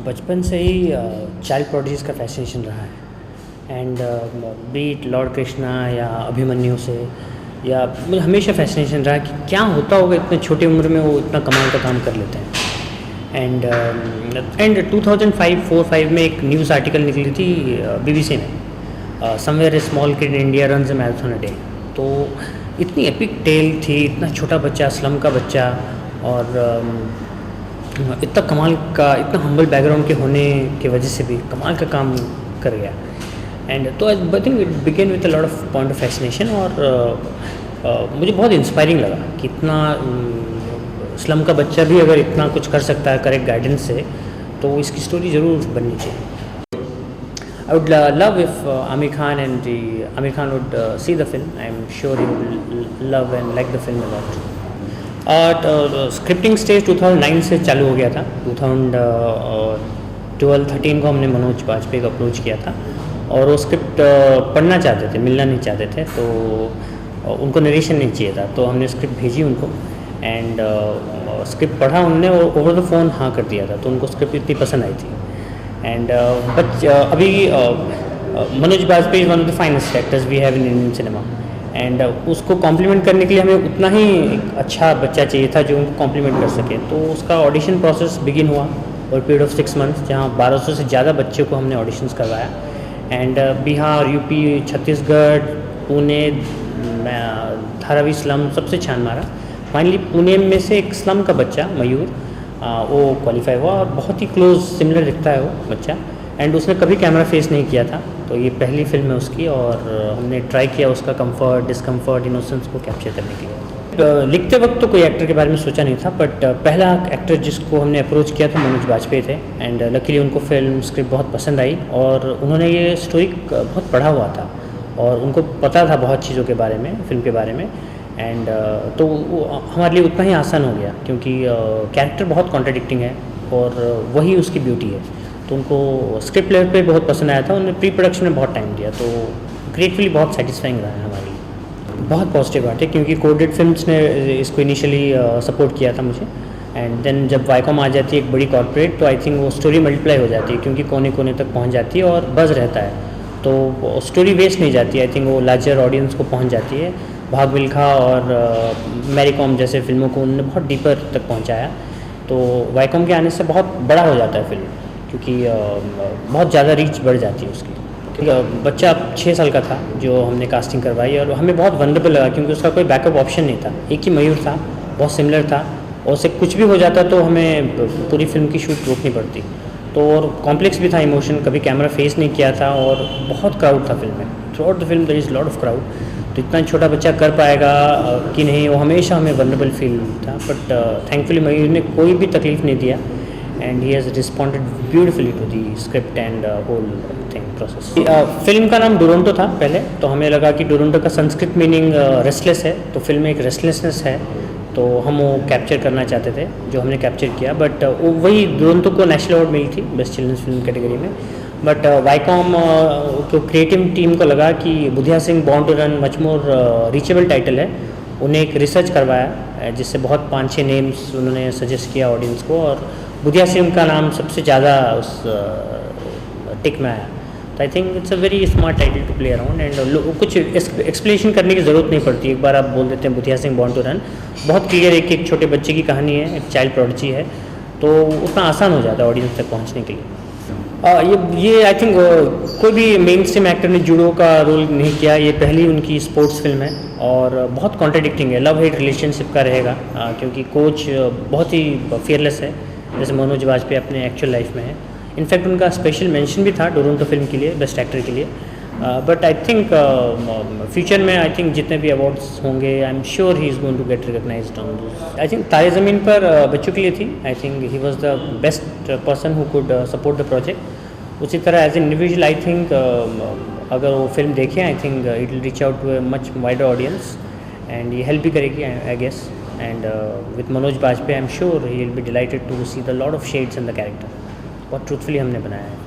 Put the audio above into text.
बचपन से ही child prodigies का फैसिनेशन रहा है एंड बीट लॉर्ड कृष्णा या अभिमन्यु से या मुझे हमेशा फैसिनेशन रहा कि क्या होता होगा इतने छोटी उम्र में वो इतना कमाल का काम कर लेते हैं। एंड 2005 में एक न्यूज़ आर्टिकल निकली थी BBC में, somewhere A small kid in India runs a marathon a day. तो इतनी एपिक टेल थी, इतना छोटा बच्चा, स्लम का बच्चा, और इतना कमाल का, इतना हम्बल बैकग्राउंड के होने की वजह से भी कमाल का काम कर गया। एंड तो I think it began with a lot of point of fascination, और मुझे बहुत इंस्पायरिंग लगा कि इतना स्लम का बच्चा भी अगर इतना कुछ कर सकता है करेक्ट गाइडेंस से, तो इसकी स्टोरी ज़रूर बननी चाहिए। I would love if Amir Khan would see the film. I am sure he would love and like the film a lot. Scripting stage 2009 से चालू हो गया था। 2012-13 को हमने मनोज बाजपेयी को अप्रोच किया था, और वो स्क्रिप्ट पढ़ना चाहते थे, मिलना नहीं चाहते थे, तो उनको नरेशन नहीं चाहिए था। तो हमने स्क्रिप्ट भेजी उनको, एंड स्क्रिप्ट पढ़ा उनने, और ओवर द फ़ोन हाँ कर दिया था। तो उनको स्क्रिप्ट इतनी पसंद आई थी। एंड अभी Manoj Bajpayee is one of the finest actors we have in Indian cinema, and उसको कॉम्प्लीमेंट करने के लिए हमें उतना ही एक अच्छा बच्चा चाहिए था जो उनको कॉम्प्लीमेंट कर सके। तो उसका ऑडिशन प्रोसेस बिगिन हुआ और पीरियड ऑफ 6 मंथ्स, जहाँ 1200 से ज़्यादा बच्चों को हमने ऑडिशंस करवाया। And Bihar, UP, Chhattisgarh, Pune, Dharavi slum सबसे छान मारा। फाइनली पुणे में से एक स्लम का बच्चा मयूर, वो क्वालिफाई हुआ, और बहुत ही क्लोज सिमिलर दिखता है वो बच्चा। एंड उसने कभी कैमरा फेस नहीं किया था, तो ये पहली फिल्म है उसकी, और हमने ट्राई किया उसका कंफर्ट, डिस्कम्फर्ट, इनोसेंस को कैप्चर करने के लिए। लिखते वक्त तो कोई एक्टर के बारे में सोचा नहीं था, बट पहला एक्टर जिसको हमने अप्रोच किया था मनोज बाजपेयी थे। एंड लकीली उनको फिल्म स्क्रिप्ट बहुत पसंद आई, और उन्होंने ये स्टोरी बहुत पढ़ा हुआ था, और उनको पता था बहुत चीज़ों के बारे में, फिल्म के बारे में। एंड तो हमारे लिए उतना ही आसान हो गया, क्योंकि कैरेक्टर बहुत कॉन्ट्राडिक्टिंग है, और वही उसकी ब्यूटी है। तो उनको स्क्रिप्ट लेवल पे बहुत पसंद आया था, उन्होंने प्री प्रोडक्शन में बहुत टाइम दिया, तो ग्रेटफुली बहुत सेटिस्फाइंग रहा है हमारे लिए। बहुत पॉजिटिव बात है, क्योंकि कोडेड फिल्म्स ने इसको इनिशियली सपोर्ट किया था मुझे। एंड देन जब वाईकॉम आ जाती है एक बड़ी कॉर्पोरेट, तो आई थिंक वो स्टोरी मल्टीप्लाई हो जाती है, क्योंकि कोने कोने तक पहुँच जाती है और बज़ रहता है, तो स्टोरी वेस्ट नहीं जाती। आई थिंक वो लार्जर ऑडियंस को पहुँच जाती है। भाग मिल्खा और मैरी कॉम जैसे फिल्मों को उन्होंने बहुत डीपर तक पहुँचाया, तो वाईकॉम के आने से बहुत बड़ा हो जाता है फिल्म, क्योंकि बहुत ज़्यादा रीच बढ़ जाती है उसकी। बच्चा 6 साल का था जो हमने कास्टिंग करवाई, और हमें बहुत वनरेबल लगा, क्योंकि उसका कोई बैकअप ऑप्शन नहीं था। एक ही मयूर था, बहुत सिमिलर था, और उससे कुछ भी हो जाता तो हमें पूरी फिल्म की शूट रोकनी पड़ती। तो और कॉम्प्लेक्स भी था इमोशन, कभी कैमरा फेस नहीं किया था, और बहुत क्राउड था फिल्म में। Throughout the film there is lot of crowd. तो इतना छोटा बच्चा कर पाएगा कि नहीं, वो हमेशा हमें वनरेबल फील था। बट थैंकफुली मयूर ने कोई भी तकलीफ़ नहीं दिया, and he has responded beautifully to the script and whole thing process. Film का नाम डुरंटो था पहले, तो हमें लगा कि डुरंटो का संस्कृत मीनिंग रेस्टलेस है, तो फिल्म में एक रेस्टलेसनेस है, तो हम वो कैप्चर करना चाहते थे, जो हमने कैप्चर किया। बट वही डुरंटो को नेशनल अवार्ड मिली थी बेस्ट चिल्ड्रंस फिल्म कैटेगरी में। बट वाईकॉम को क्रिएटिव टीम को लगा कि Budhia Singh born to run much more reachable title है। उन्हें एक रिसर्च करवाया, जिससे बहुत 5-6 नेम्स उन्होंने सजेस्ट किया ऑडियंस को, और बुधिया सिंह का नाम सबसे ज़्यादा उस टिक में आया। तो I think it's a very smart title to play around, and कुछ एक्सप्लेनेशन करने की ज़रूरत नहीं पड़ती। एक बार आप बोल देते हैं Budhia Singh born to run, बहुत क्लियर एक छोटे बच्चे की कहानी है, एक चाइल्ड प्रोडिजी है, तो उतना आसान हो जाता है ऑडियंस तक पहुँचने के लिए। ये आई थिंक कोई भी मेन स्ट्रीम एक्टर ने जूडो का रोल नहीं किया, ये पहली उनकी स्पोर्ट्स फिल्म है, और बहुत कॉन्ट्राडिक्टिंग है, लव हेट रिलेशनशिप का रहेगा, क्योंकि कोच बहुत ही फियरलेस है, जैसे मनोज बाजपेयी अपने एक्चुअल लाइफ में है। इनफैक्ट उनका स्पेशल मेंशन भी था डुरंटो फिल्म के लिए, बेस्ट एक्टर के लिए। बट आई थिंक फ्यूचर में आई थिंक जितने भी अवार्ड्स होंगे, I am sure he is going to get recognised on this. I think Taare Zameen Par बच्चों के लिए थी। I think he was the best person who could support the project. उसी तरह as an individual I think अगर वो film देखें, I think it will reach out to a much wider audience, and ये हेल्प भी करेगी I guess. And with Manoj Bajpayee, I'm sure he'll be delighted to see the lot of shades in the character. बहुत truthfully हमने बनाया है।